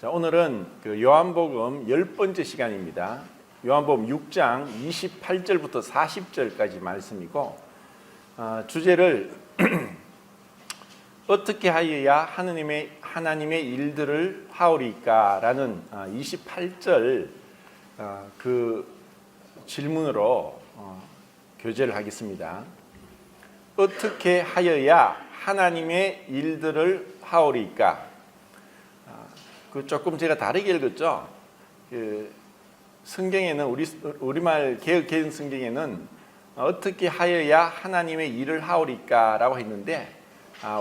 자, 오늘은 그 요한복음 10번째 시간입니다. 요한복음 6장 28절부터 40절까지 말씀이고, 주제를 어떻게 하여야 하나님의 일들을 하오리까라는 28절 그 질문으로 교제를 하겠습니다. 어떻게 하여야 하나님의 일들을 하오리까? 그 조금 제가 다르게 읽었죠. 그 성경에는 우리말 개역개정 성경에는 어떻게 하여야 하나님의 일을 하오리까라고 했는데,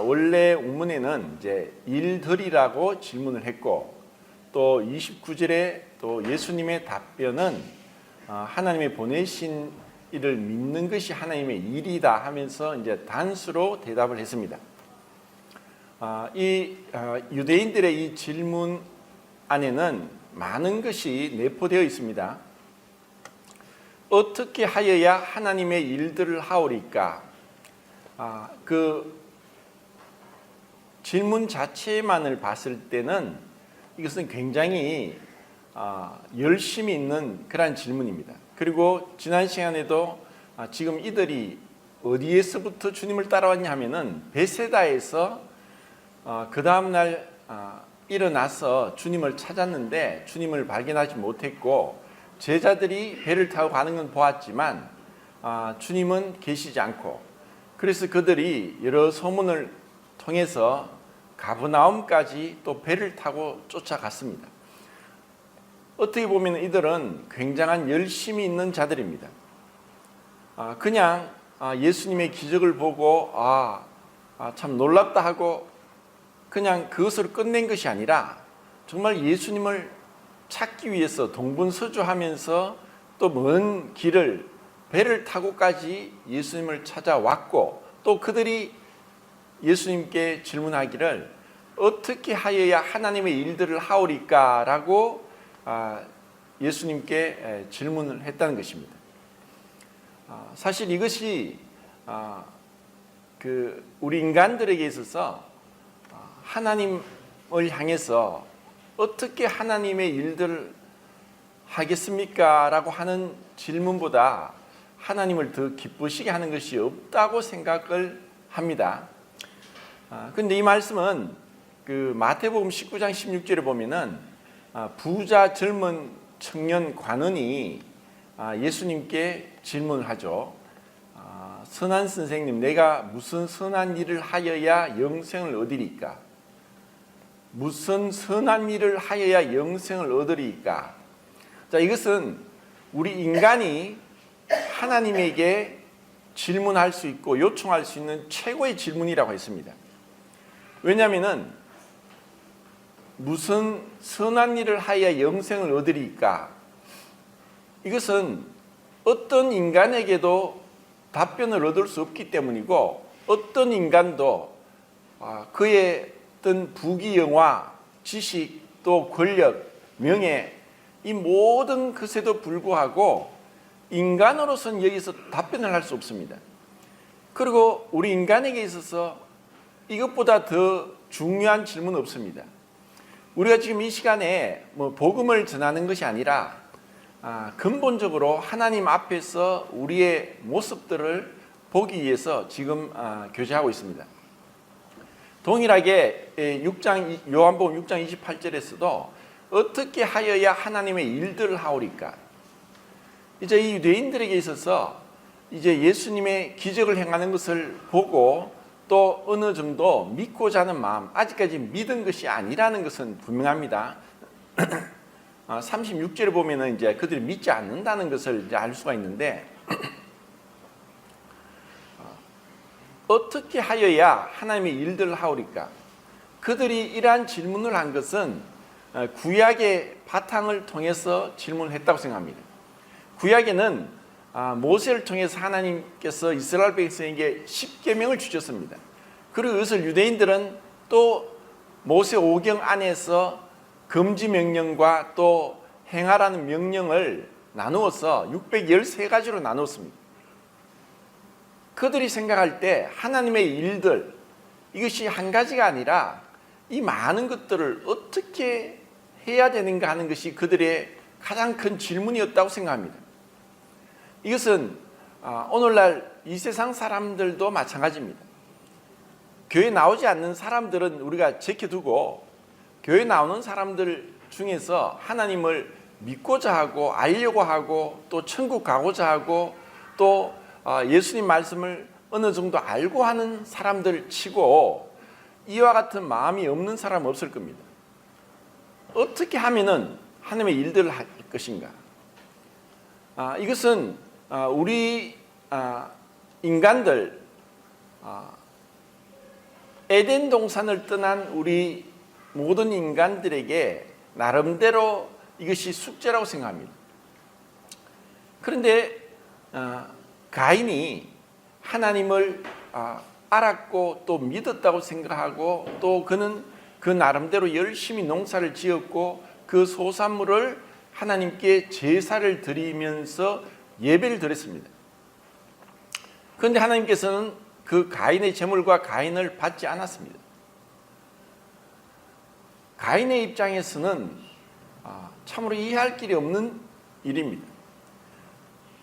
원래 원문에는 이제 일들이라고 질문을 했고, 또 29절에 또 예수님의 답변은 하나님의 보내신 이를 믿는 것이 하나님의 일이다 하면서 이제 단수로 대답을 했습니다. 이 유대인들의 이 질문 안에는 많은 것이 내포되어 있습니다. 어떻게 하여야 하나님의 일들을 하오리까? 그 질문 자체만을 봤을 때는 이것은 굉장히 열심히 있는 그런 질문입니다. 그리고 지난 시간에도 지금 이들이 어디에서부터 주님을 따라왔냐 하면은 베세다에서 그 다음날 일어나서 주님을 찾았는데 주님을 발견하지 못했고, 제자들이 배를 타고 가는 건 보았지만 주님은 계시지 않고, 그래서 그들이 여러 소문을 통해서 가버나움까지 또 배를 타고 쫓아갔습니다. 어떻게 보면 이들은 굉장한 열심이 있는 자들입니다. 그냥 예수님의 기적을 보고 참 놀랍다 하고 그냥 그것으로 끝낸 것이 아니라 정말 예수님을 찾기 위해서 동분서주하면서 또 먼 길을 배를 타고까지 예수님을 찾아왔고, 또 그들이 예수님께 질문하기를 어떻게 하여야 하나님의 일들을 하오리까라고 예수님께 질문을 했다는 것입니다. 사실 이것이 우리 인간들에게 있어서 하나님을 향해서 어떻게 하나님의 일들을 하겠습니까? 라고 하는 질문보다 하나님을 더 기쁘시게 하는 것이 없다고 생각을 합니다. 그런데 이 말씀은 그 마태복음 19장 16절에 보면은 부자 젊은 청년 관원이 예수님께 질문을 하죠. 선한 선생님, 내가 무슨 선한 일을 하여야 영생을 얻으리까? 무슨 선한 일을 하여야 영생을 얻으리까? 자, 이것은 우리 인간이 하나님에게 질문할 수 있고 요청할 수 있는 최고의 질문이라고 했습니다. 왜냐하면 무슨 선한 일을 하여야 영생을 얻으리까? 이것은 어떤 인간에게도 답변을 얻을 수 없기 때문이고, 어떤 인간도 그의 어떤 부귀영화, 지식, 또 권력, 명예, 이 모든 것에도 불구하고 인간으로서는 여기서 답변을 할 수 없습니다. 그리고 우리 인간에게 있어서 이것보다 더 중요한 질문은 없습니다. 우리가 지금 이 시간에 복음을 전하는 것이 아니라 근본적으로 하나님 앞에서 우리의 모습들을 보기 위해서 지금 교제하고 있습니다. 동일하게 요한복음 6장 28절에서도 어떻게 하여야 하나님의 일들을 하오리까? 이제 이 유대인들에게 있어서 이제 예수님의 기적을 행하는 것을 보고 또 어느 정도 믿고자 하는 마음, 아직까지 믿은 것이 아니라는 것은 분명합니다. 36절에 보면은 이제 그들이 믿지 않는다는 것을 이제 알 수가 있는데, 어떻게 하여야 하나님의 일들을 하오리까? 그들이 이러한 질문을 한 것은 구약의 바탕을 통해서 질문을 했다고 생각합니다. 구약에는 모세를 통해서 하나님께서 이스라엘 백성에게 십계명을 주셨습니다. 그리고 이것을 유대인들은 또 모세 오경 안에서 금지 명령과 또 행하라는 명령을 나누어서 613가지로 나누었습니다. 그들이 생각할 때 하나님의 일들, 이것이 한 가지가 아니라 이 많은 것들을 어떻게 해야 되는가 하는 것이 그들의 가장 큰 질문이었다고 생각합니다. 이것은 오늘날 이 세상 사람들도 마찬가지입니다. 교회 나오지 않는 사람들은 우리가 제껴두고 교회 나오는 사람들 중에서 하나님을 믿고자 하고 알려고 하고 또 천국 가고자 하고 또 예수님 말씀을 어느 정도 알고 하는 사람들 치고 이와 같은 마음이 없는 사람은 없을 겁니다. 어떻게 하면은 하나님의 일들을 할 것인가? 이것은 우리 인간들 에덴 동산을 떠난 우리 모든 인간들에게 나름대로 이것이 숙제라고 생각합니다. 그런데 가인이 하나님을 알았고 또 믿었다고 생각하고 또 그는 그 나름대로 열심히 농사를 지었고 그 소산물을 하나님께 제사를 드리면서 예배를 드렸습니다. 그런데 하나님께서는 그 가인의 제물과 가인을 받지 않았습니다. 가인의 입장에서는 참으로 이해할 길이 없는 일입니다.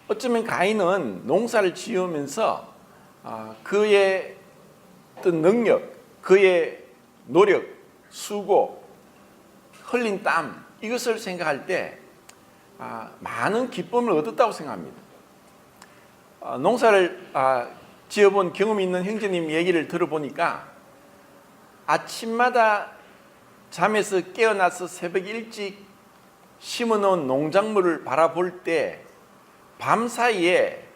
어쩌면 가인은 농사를 지으면서 그의 어떤 능력, 그의 노력, 수고, 흘린 땀 이것을 생각할 때 많은 기쁨을 얻었다고 생각합니다. 농사를 지어본 경험이 있는 형제님 얘기를 들어보니까 아침마다 잠에서 깨어나서 새벽 일찍 심어놓은 농작물을 바라볼 때 밤사이에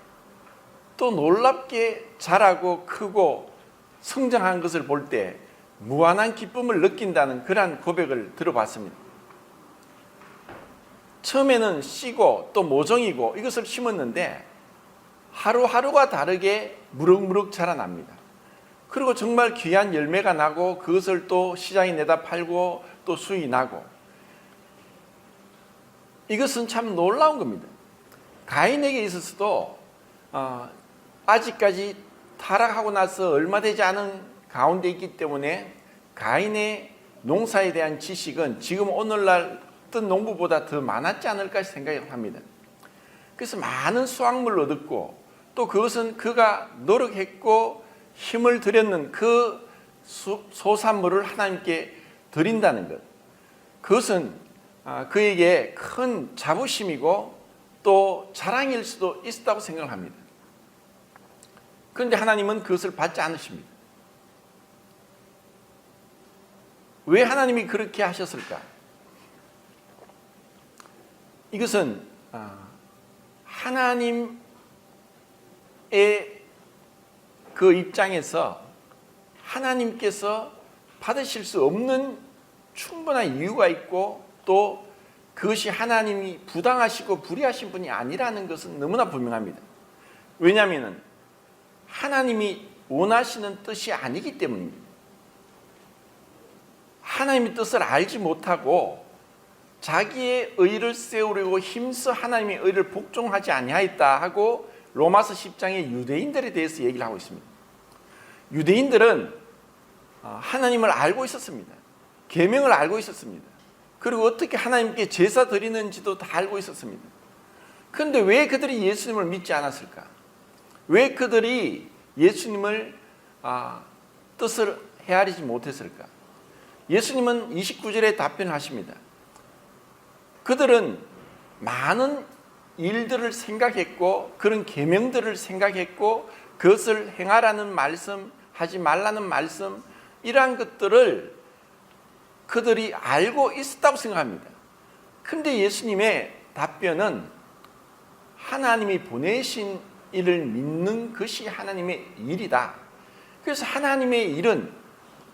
또 놀랍게 자라고 크고 성장한 것을 볼 때 무한한 기쁨을 느낀다는 그러한 고백을 들어봤습니다. 처음에는 씨고 또 모종이고 이것을 심었는데 하루하루가 다르게 무럭무럭 자라납니다. 그리고 정말 귀한 열매가 나고 그것을 또 시장에 내다 팔고 또 수익이 나고 이것은 참 놀라운 겁니다. 가인에게 있어서도 아직까지 타락하고 나서 얼마 되지 않은 가운데 있기 때문에 가인의 농사에 대한 지식은 지금 오늘날 어떤 농부보다 더 많았지 않을까 생각을 합니다. 그래서 많은 수확물을 얻었고 또 그것은 그가 노력했고 힘을 들였는 그 소산물을 하나님께 드린다는 것, 그것은 그에게 큰 자부심이고 또 자랑일 수도 있었다고 생각을 합니다. 그런데 하나님은 그것을 받지 않으십니다. 왜 하나님이 그렇게 하셨을까? 이것은 하나님의 그 입장에서 하나님께서 받으실 수 없는 충분한 이유가 있고 또 그것이 하나님이 부당하시고 불의하신 분이 아니라는 것은 너무나 분명합니다. 왜냐하면 하나님이 원하시는 뜻이 아니기 때문입니다. 하나님의 뜻을 알지 못하고 자기의 의를 세우려고 힘써 하나님의 의를 복종하지 아니하였다 하고 로마서 10장의 유대인들에 대해서 얘기를 하고 있습니다. 유대인들은 하나님을 알고 있었습니다. 계명을 알고 있었습니다. 그리고 어떻게 하나님께 제사 드리는지도 다 알고 있었습니다. 그런데 왜 그들이 예수님을 믿지 않았을까? 왜 그들이 예수님을 뜻을 헤아리지 못했을까? 예수님은 29절에 답변을 하십니다. 그들은 많은 일들을 생각했고 그런 계명들을 생각했고 그것을 행하라는 말씀, 하지 말라는 말씀, 이러한 것들을 그들이 알고 있었다고 생각합니다. 그런데 예수님의 답변은 하나님이 보내신 일을 믿는 것이 하나님의 일이다. 그래서 하나님의 일은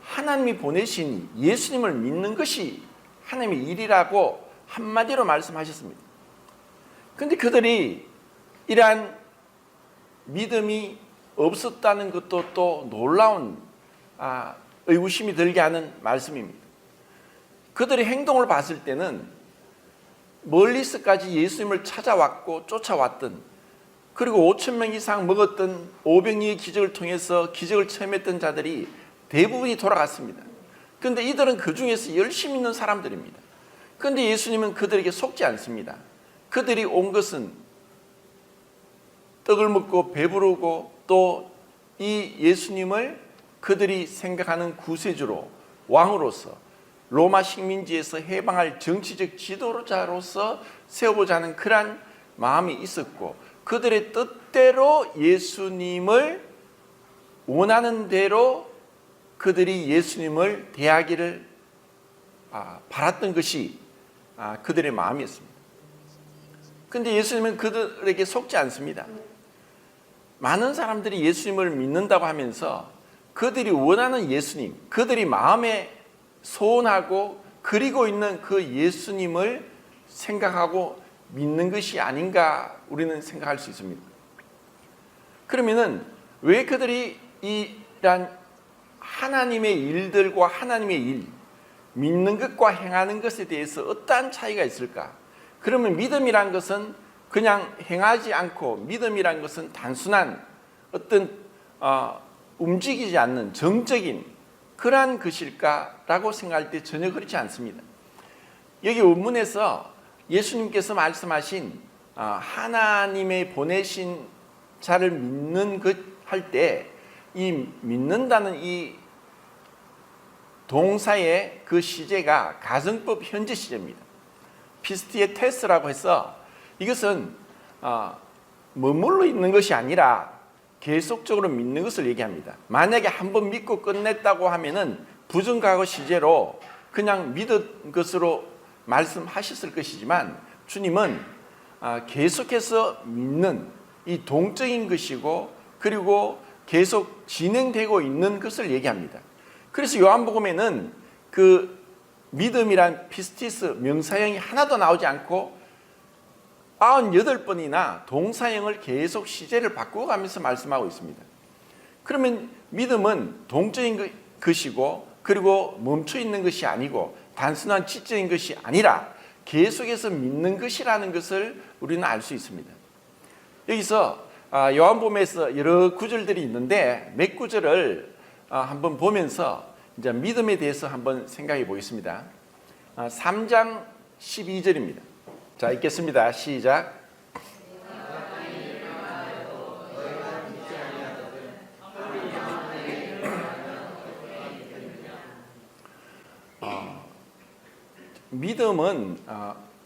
하나님이 보내신 예수님을 믿는 것이 하나님의 일이라고 한마디로 말씀하셨습니다. 그런데 그들이 이러한 믿음이 없었다는 것도 또 놀라운 의구심이 들게 하는 말씀입니다. 그들의 행동을 봤을 때는 멀리서까지 예수님을 찾아왔고 쫓아왔던, 그리고 5,000명 이상 먹었던 오병이의 기적을 통해서 기적을 체험했던 자들이 대부분이 돌아갔습니다. 그런데 이들은 그 중에서 열심히 있는 사람들입니다. 그런데 예수님은 그들에게 속지 않습니다. 그들이 온 것은 떡을 먹고 배부르고 또 이 예수님을 그들이 생각하는 구세주로, 왕으로서, 로마 식민지에서 해방할 정치적 지도자로서 세워보자는 그러한 마음이 있었고, 그들의 뜻대로 예수님을 원하는 대로 그들이 예수님을 대하기를 바랐던 것이 그들의 마음이었습니다. 그런데 예수님은 그들에게 속지 않습니다. 많은 사람들이 예수님을 믿는다고 하면서 그들이 원하는 예수님, 그들이 마음에 소원하고 그리고 있는 그 예수님을 생각하고 믿는 것이 아닌가 우리는 생각할 수 있습니다. 그러면은 왜 그들이 이란 하나님의 일들과 하나님의 일, 믿는 것과 행하는 것에 대해서 어떠한 차이가 있을까? 그러면 믿음이란 것은 그냥 행하지 않고, 믿음이란 것은 단순한 어떤 움직이지 않는 정적인 그러한 것일까라고 생각할 때 전혀 그렇지 않습니다. 여기 원문에서 예수님께서 말씀하신 하나님의 보내신 자를 믿는 것 할 때 이 믿는다는 이 동사의 그 시제가 가정법 현재 시제입니다. 피스티의 테스라고 해서 이것은 머물러 있는 것이 아니라 계속적으로 믿는 것을 얘기합니다. 만약에 한번 믿고 끝냈다고 하면은 부정과거 시제로 그냥 믿은 것으로 말씀하셨을 것이지만, 주님은 계속해서 믿는 이 동적인 것이고 그리고 계속 진행되고 있는 것을 얘기합니다. 그래서 요한복음에는 그 믿음이란 피스티스 명사형이 하나도 나오지 않고 98번이나 동사형을 계속 시제를 바꾸어 가면서 말씀하고 있습니다. 그러면 믿음은 동적인 것이고 그리고 멈춰 있는 것이 아니고 단순한 지적인 것이 아니라 계속해서 믿는 것이라는 것을 우리는 알 수 있습니다. 여기서 요한복음에서 여러 구절들이 있는데 몇 구절을 한번 보면서 이제 믿음에 대해서 한번 생각해 보겠습니다. 3장 12절입니다. 자, 읽겠습니다. 시작. 믿음은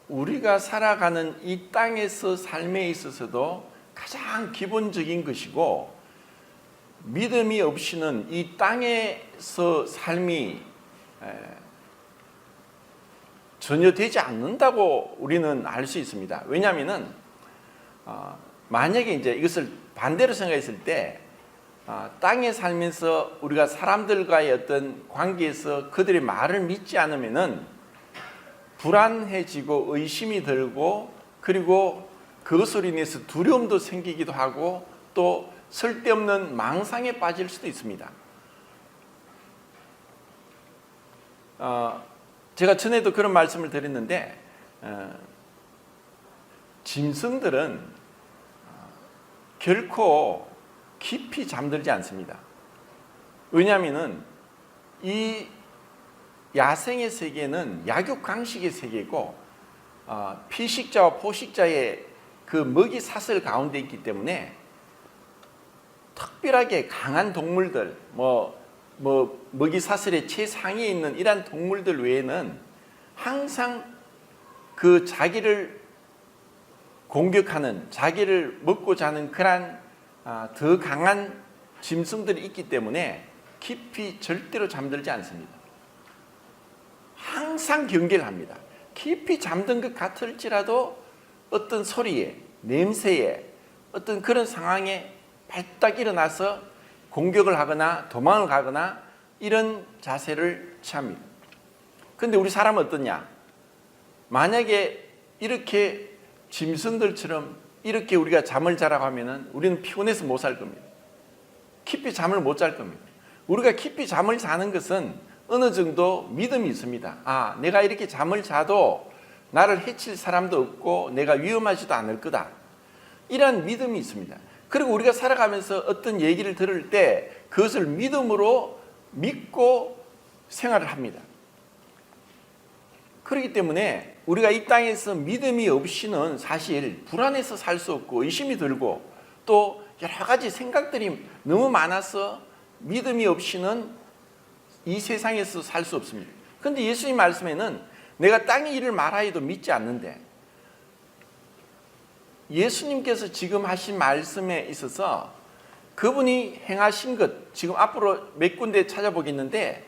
우리가 살아가는 이 땅에서 삶에 있어서도 가장 기본적인 것이고, 믿음이 없이는 이 땅에서 삶이 전혀 되지 않는다고 우리는 알 수 있습니다. 왜냐하면은 만약에 이제 이것을 반대로 생각했을 때 땅에 살면서 우리가 사람들과의 어떤 관계에서 그들의 말을 믿지 않으면은 불안해지고 의심이 들고 그리고 그것으로 인해서 두려움도 생기기도 하고 또 쓸데없는 망상에 빠질 수도 있습니다. 제가 전에도 그런 말씀을 드렸는데 짐승들은 결코 깊이 잠들지 않습니다. 왜냐하면 이 야생의 세계는 약육강식의 세계고 피식자와 포식자의 그 먹이 사슬 가운데 있기 때문에 특별하게 강한 동물들, 먹이 사슬의 최상위에 있는 이러한 동물들 외에는 항상 그 자기를 공격하는, 자기를 먹고 자는 그러한 더 강한 짐승들이 있기 때문에 깊이 절대로 잠들지 않습니다. 항상 경계를 합니다. 깊이 잠든 것 같을지라도 어떤 소리에, 냄새에, 어떤 그런 상황에 발딱 일어나서 공격을 하거나 도망을 가거나 이런 자세를 취합니다. 그런데 우리 사람은 어떠냐? 만약에 이렇게 짐승들처럼 이렇게 우리가 잠을 자라고 하면은 우리는 피곤해서 못 살 겁니다. 깊이 잠을 못 잘 겁니다. 우리가 깊이 잠을 자는 것은 어느 정도 믿음이 있습니다. 내가 이렇게 잠을 자도 나를 해칠 사람도 없고 내가 위험하지도 않을 거다. 이런 믿음이 있습니다. 그리고 우리가 살아가면서 어떤 얘기를 들을 때 그것을 믿음으로 믿고 생활을 합니다. 그렇기 때문에 우리가 이 땅에서 믿음이 없이는 사실 불안해서 살 수 없고 의심이 들고 또 여러 가지 생각들이 너무 많아서 믿음이 없이는 이 세상에서 살 수 없습니다. 그런데 예수님 말씀에는 내가 땅의 일을 말하여도 믿지 않는데, 예수님께서 지금 하신 말씀에 있어서 그분이 행하신 것, 지금 앞으로 몇 군데 찾아보겠는데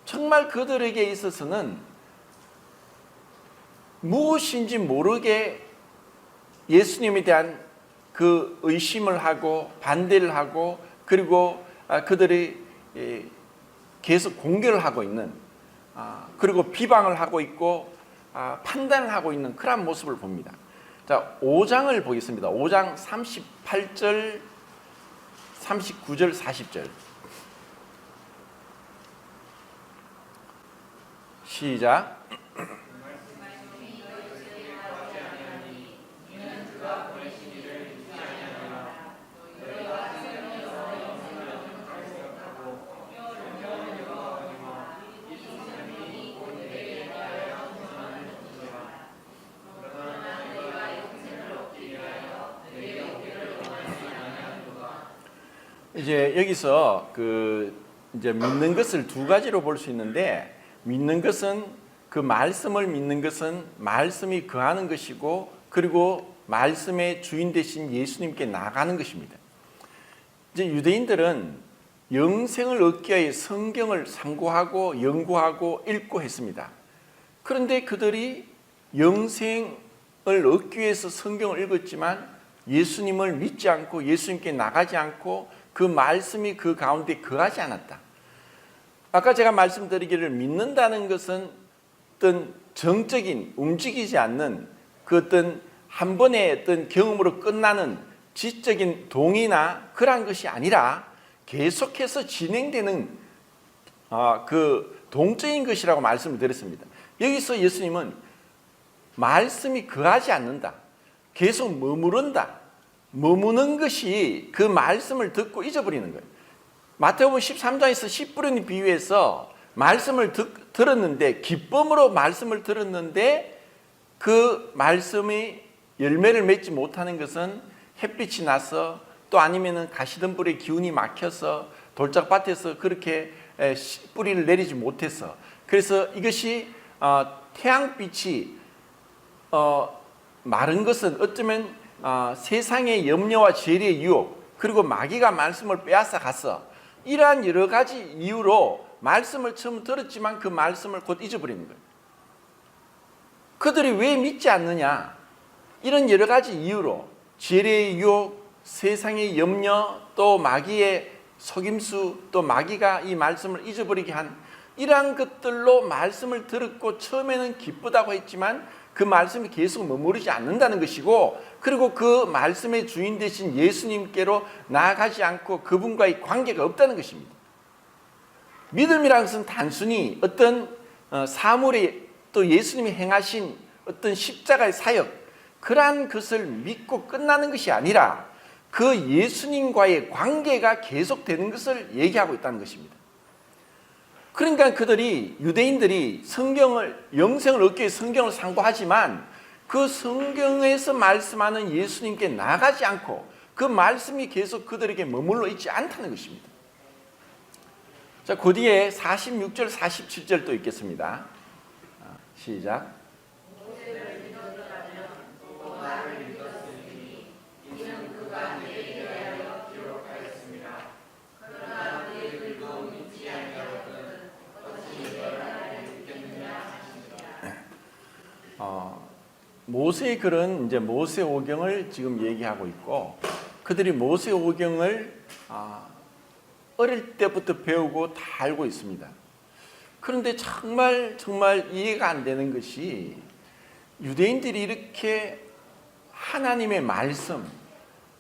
정말 그들에게 있어서는 무엇인지 모르게 예수님에 대한 그 의심을 하고 반대를 하고, 그리고 그들이 계속 공격을 하고 있는, 그리고 비방을 하고 있고 판단을 하고 있는 그런 모습을 봅니다. 자, 5장을 보겠습니다. 5장 38절, 39절, 40절. 시작. 이제 여기서 이제 믿는 것을 두 가지로 볼 수 있는데, 믿는 것은 그 말씀을 믿는 것은 말씀이 거하는 것이고, 그리고 말씀의 주인 되신 예수님께 나가는 것입니다. 이제 유대인들은 영생을 얻기 위해 성경을 참고하고 연구하고 읽고 했습니다. 그런데 그들이 영생을 얻기 위해서 성경을 읽었지만 예수님을 믿지 않고 예수님께 나가지 않고 그 말씀이 그 가운데 거하지 않았다. 아까 제가 말씀드리기를, 믿는다는 것은 어떤 정적인, 움직이지 않는 그 어떤 한 번의 어떤 경험으로 끝나는 지적인 동의나 그러한 것이 아니라 계속해서 진행되는 그 동적인 것이라고 말씀을 드렸습니다. 여기서 예수님은 말씀이 거하지 않는다, 계속 머무른다, 머무는 것이 그 말씀을 듣고 잊어버리는 거예요. 마태복음 13장에서 씨 뿌리는 비유에서 말씀을 들었는데, 기쁨으로 말씀을 들었는데 그 말씀이 열매를 맺지 못하는 것은 햇빛이 나서, 또 아니면은 가시덤불의 기운이 막혀서, 돌짝밭에서 그렇게 뿌리를 내리지 못해서, 그래서 이것이 태양빛이 마른 것은 어쩌면 세상의 염려와 죄의 유혹, 그리고 마귀가 말씀을 빼앗아 갔어, 이러한 여러 가지 이유로 말씀을 처음 들었지만 그 말씀을 곧 잊어버리는 거예요. 그들이 왜 믿지 않느냐, 이런 여러 가지 이유로 죄의 유혹, 세상의 염려, 또 마귀의 속임수, 또 마귀가 이 말씀을 잊어버리게 한 이러한 것들로 말씀을 들었고 처음에는 기쁘다고 했지만 그 말씀이 계속 머무르지 않는다는 것이고, 그리고 그 말씀의 주인 되신 예수님께로 나아가지 않고 그분과의 관계가 없다는 것입니다. 믿음이라는 것은 단순히 어떤 사물의, 또 예수님이 행하신 어떤 십자가의 사역, 그러한 것을 믿고 끝나는 것이 아니라 그 예수님과의 관계가 계속되는 것을 얘기하고 있다는 것입니다. 그러니까 유대인들이 성경을, 영생을 얻기 위해 성경을 상고하지만 그 성경에서 말씀하는 예수님께 나가지 않고 그 말씀이 계속 그들에게 머물러 있지 않다는 것입니다. 자, 그 뒤에 46절, 47절 또 읽겠습니다. 시작. 모세의 글은 이제 모세오경을 지금 얘기하고 있고, 그들이 모세오경을 어릴 때부터 배우고 다 알고 있습니다. 그런데 정말 이해가 안 되는 것이, 유대인들이 이렇게 하나님의 말씀,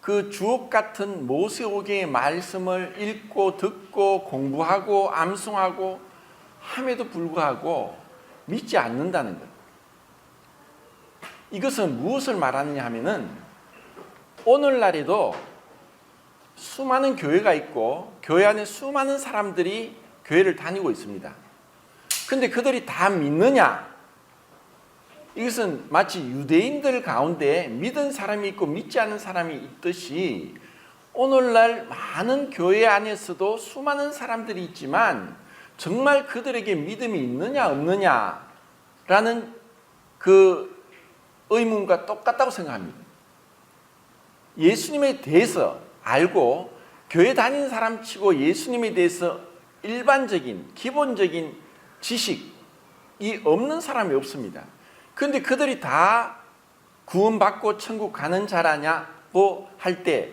그 주옥 같은 모세오경의 말씀을 읽고 듣고 공부하고 암송하고 함에도 불구하고 믿지 않는다는 것. 이것은 무엇을 말하느냐 하면은, 오늘날에도 수많은 교회가 있고 교회 안에 수많은 사람들이 교회를 다니고 있습니다. 근데 그들이 다 믿느냐? 이것은 마치 유대인들 가운데 믿은 사람이 있고 믿지 않는 사람이 있듯이 오늘날 많은 교회 안에서도 수많은 사람들이 있지만 정말 그들에게 믿음이 있느냐 없느냐라는 그 의문과 똑같다고 생각합니다. 예수님에 대해서 알고 교회 다니는 사람 치고 예수님에 대해서 일반적인 기본적인 지식이 없는 사람이 없습니다. 그런데 그들이 다 구원받고 천국 가는 자라냐고 할 때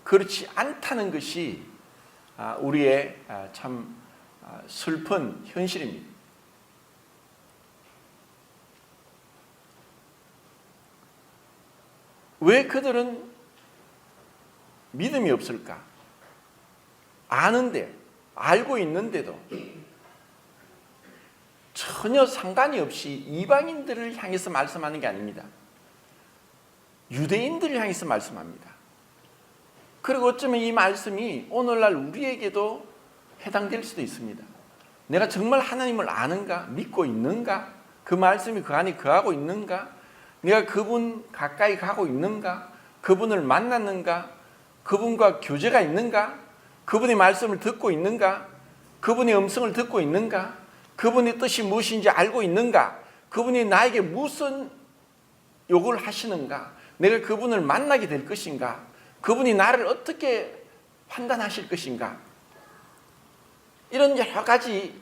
그렇지 않다는 것이 우리의 참 슬픈 현실입니다. 왜 그들은 믿음이 없을까? 아는데, 알고 있는데도 전혀 상관이 없이 이방인들을 향해서 말씀하는 게 아닙니다. 유대인들을 향해서 말씀합니다. 그리고 어쩌면 이 말씀이 오늘날 우리에게도 해당될 수도 있습니다. 내가 정말 하나님을 아는가? 믿고 있는가? 그 말씀이 그 안에 거하고 있는가? 내가 그분 가까이 가고 있는가? 그분을 만났는가? 그분과 교제가 있는가? 그분의 말씀을 듣고 있는가? 그분의 음성을 듣고 있는가? 그분의 뜻이 무엇인지 알고 있는가? 그분이 나에게 무슨 요구를 하시는가? 내가 그분을 만나게 될 것인가? 그분이 나를 어떻게 판단하실 것인가? 이런 여러 가지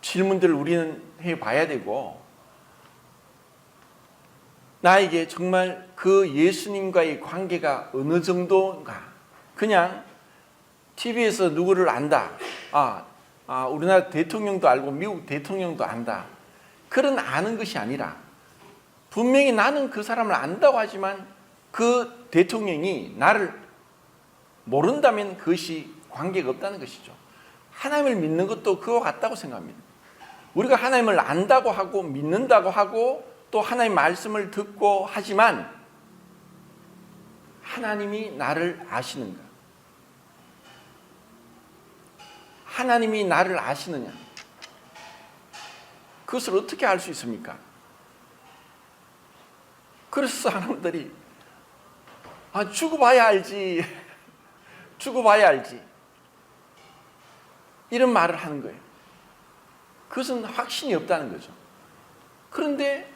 질문들을 우리는 해봐야 되고, 나에게 정말 그 예수님과의 관계가 어느 정도인가? 그냥 TV에서 누구를 안다. 우리나라 대통령도 알고 미국 대통령도 안다. 그런 아는 것이 아니라 분명히 나는 그 사람을 안다고 하지만 그 대통령이 나를 모른다면 그것이 관계가 없다는 것이죠. 하나님을 믿는 것도 그와 같다고 생각합니다. 우리가 하나님을 안다고 하고 믿는다고 하고 또 하나님의 말씀을 듣고 하지만 하나님이 나를 아시는가? 하나님이 나를 아시느냐? 그것을 어떻게 알 수 있습니까? 그래서 사람들이 죽어봐야 알지. 죽어봐야 알지. 이런 말을 하는 거예요. 그것은 확신이 없다는 거죠. 그런데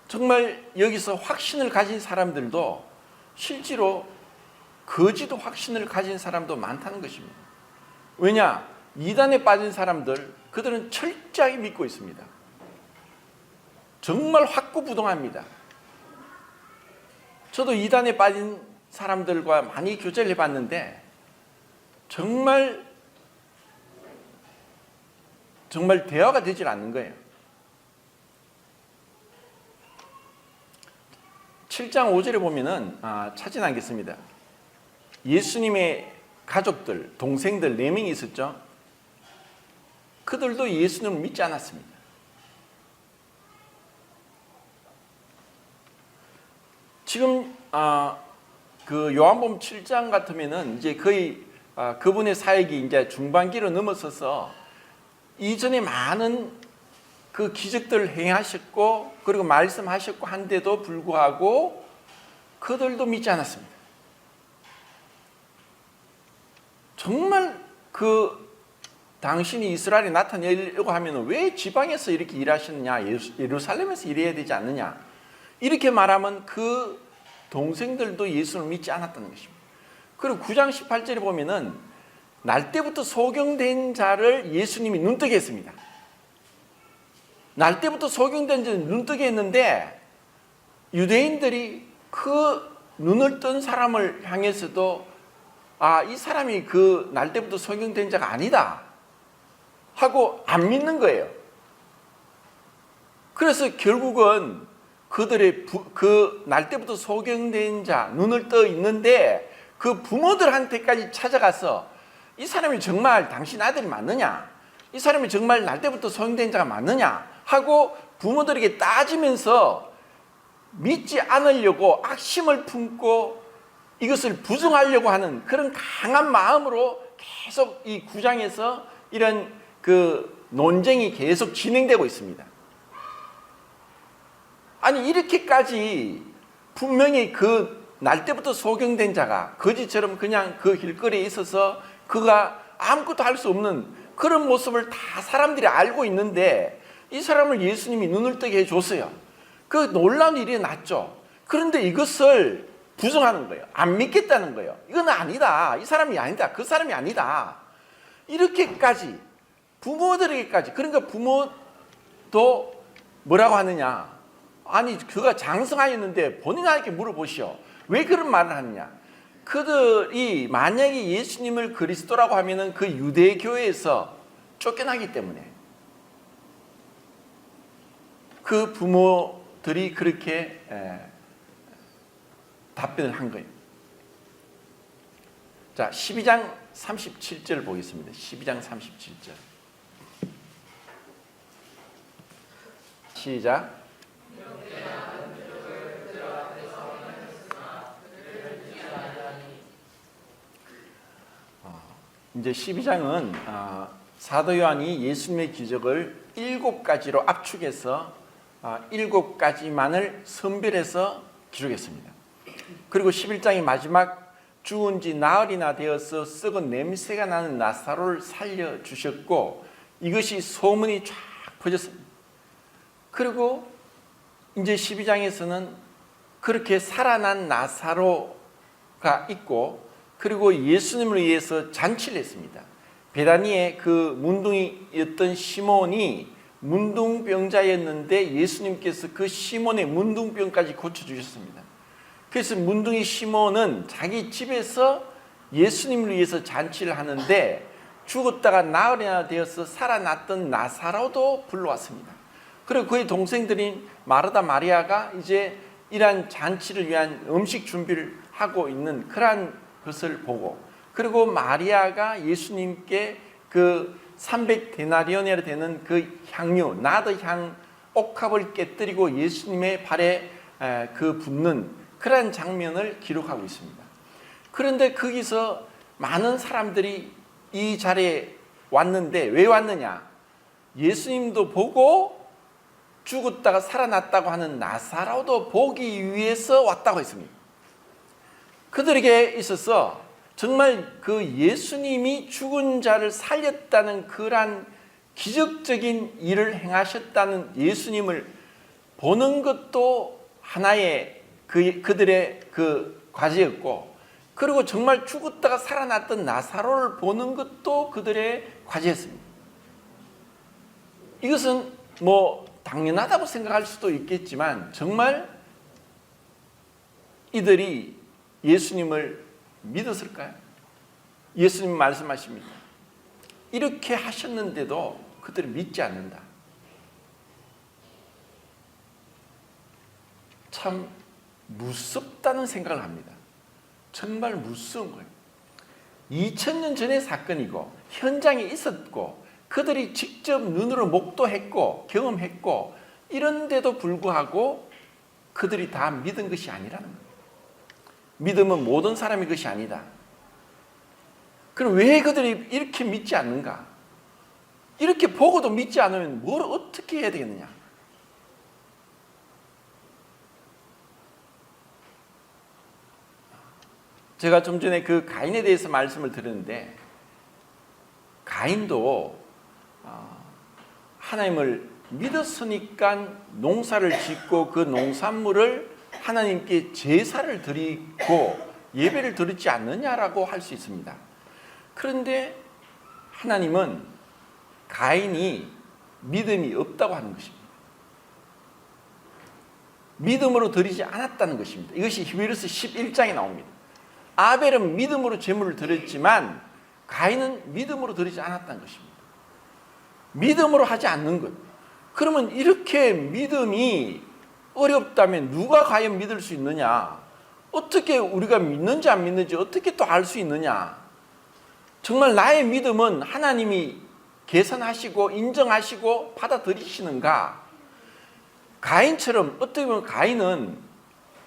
정말 여기서 확신을 가진 사람들도 실제로 거짓 확신을 가진 사람도 많다는 것입니다. 왜냐? 이단에 빠진 사람들, 그들은 철저하게 믿고 있습니다. 정말 확고부동합니다. 저도 이단에 빠진 사람들과 많이 교제를 해봤는데 정말 대화가 되질 않는 거예요. 7장 5절에 보면은 찾지 않겠습니다. 예수님의 가족들, 동생들 4명이 있었죠. 그들도 예수님을 믿지 않았습니다. 지금 그 요한복음 7장 같으면은 이제 거의 그분의 사역이 이제 중반기로 넘어서서 이전에 많은 그 기적들을 행하셨고 그리고 말씀하셨고 한데도 불구하고 그들도 믿지 않았습니다. 정말 그 당신이 이스라엘에 나타내려고 하면 왜 지방에서 이렇게 일하셨느냐, 예루살렘에서 일해야 되지 않느냐, 이렇게 말하면 그 동생들도 예수를 믿지 않았다는 것입니다. 그리고 9장 18절에 보면은 날 때부터 소경된 자를 예수님이 눈뜨게 했습니다. 날 때부터 소경된 자를 눈뜨게 했는데 유대인들이 그 눈을 뜬 사람을 향해서도 이 사람이 그 날 때부터 소경된 자가 아니다 하고 안 믿는 거예요. 그래서 결국은 그들의 그 날 때부터 소경된 자, 눈을 떠 있는데 그 부모들한테까지 찾아가서 이 사람이 정말 당신 아들이 맞느냐? 이 사람이 정말 날 때부터 소경된 자가 맞느냐? 하고 부모들에게 따지면서 믿지 않으려고 악심을 품고 이것을 부정하려고 하는 그런 강한 마음으로 계속 이 9장에서 이런 그 논쟁이 계속 진행되고 있습니다. 아니 이렇게까지 분명히 그 날 때부터 소경된 자가 거지처럼 그냥 그 길거리에 있어서 그가 아무것도 할 수 없는 그런 모습을 다 사람들이 알고 있는데 이 사람을 예수님이 눈을 뜨게 해줬어요. 그 놀라운 일이 났죠. 그런데 이것을 부정하는 거예요. 안 믿겠다는 거예요. 이건 아니다. 이 사람이 아니다. 그 사람이 아니다. 이렇게까지 부모들에게까지, 그러니까 부모도 뭐라고 하느냐, 아니 그가 장성하였는데 본인에게 물어보시오. 왜 그런 말을 하느냐. 그들이 만약에 예수님을 그리스도라고 하면은 그 유대교회에서 쫓겨나기 때문에 그 부모들이 그렇게 답변을 한 거예요. 자, 12장 37절 보겠습니다. 12장 37절. 시작. 이제 12장은 사도 요한이 예수님의 기적을 7가지로 압축해서 7가지만을 선별해서 기록했습니다. 그리고 11장의 마지막 죽은 지 나흘이나 되어서 썩은 냄새가 나는 나사로를 살려주셨고 이것이 소문이 쫙 퍼졌습니다. 그리고 이제 12장에서는 그렇게 살아난 나사로가 있고 그리고 예수님을 위해서 잔치를 했습니다. 베다니에 그 문둥이였던 시몬이 문둥병자였는데 예수님께서 그 시몬의 문둥병까지 고쳐주셨습니다. 그래서 문둥이 시몬은 자기 집에서 예수님을 위해서 잔치를 하는데 죽었다가 나흘이나 되어서 살아났던 나사로도 불러왔습니다. 그리고 그의 동생들인 마르다 마리아가 이제 이러한 잔치를 위한 음식 준비를 하고 있는 그러한 것을 보고 그리고 마리아가 예수님께 그 300데나리온이라 되는 그 향유 나드향 옥합을 깨뜨리고 예수님의 발에 그 붓는 그런 장면을 기록하고 있습니다. 그런데 거기서 많은 사람들이 이 자리에 왔는데 왜 왔느냐? 예수님도 보고 죽었다가 살아났다고 하는 나사로도 보기 위해서 왔다고 했습니다. 그들에게 있어서 정말 그 예수님이 죽은 자를 살렸다는 그러한 기적적인 일을 행하셨다는 예수님을 보는 것도 하나의 그들의 그 과제였고 그리고 정말 죽었다가 살아났던 나사로를 보는 것도 그들의 과제였습니다. 이것은 뭐 당연하다고 생각할 수도 있겠지만 정말 이들이 예수님을 믿었을까요? 예수님 말씀하십니다. 이렇게 하셨는데도 그들이 믿지 않는다. 참 무섭다는 생각을 합니다. 정말 무서운 거예요. 2000년 전의 사건이고 현장에 있었고 그들이 직접 눈으로 목도했고 경험했고 이런데도 불구하고 그들이 다 믿은 것이 아니라는 거예요. 믿음은 모든 사람의 것이 아니다. 그럼 왜 그들이 이렇게 믿지 않는가? 이렇게 보고도 믿지 않으면 뭘 어떻게 해야 되겠느냐? 제가 좀 전에 그 가인에 대해서 말씀을 드렸는데 가인도 하나님을 믿었으니까 농사를 짓고 그 농산물을 하나님께 제사를 드리고 예배를 드리지 않느냐라고 할 수 있습니다. 그런데 하나님은 가인이 믿음이 없다고 하는 것입니다. 믿음으로 드리지 않았다는 것입니다. 이것이 히브리서 11장에 나옵니다. 아벨은 믿음으로 제물을 드렸지만 가인은 믿음으로 드리지 않았다는 것입니다. 믿음으로 하지 않는 것. 그러면 이렇게 믿음이 어렵다면 누가 과연 믿을 수 있느냐? 어떻게 우리가 믿는지 안 믿는지 어떻게 또 알 수 있느냐? 정말 나의 믿음은 하나님이 계산하시고 인정하시고 받아들이시는가? 가인처럼 어떻게 보면 가인은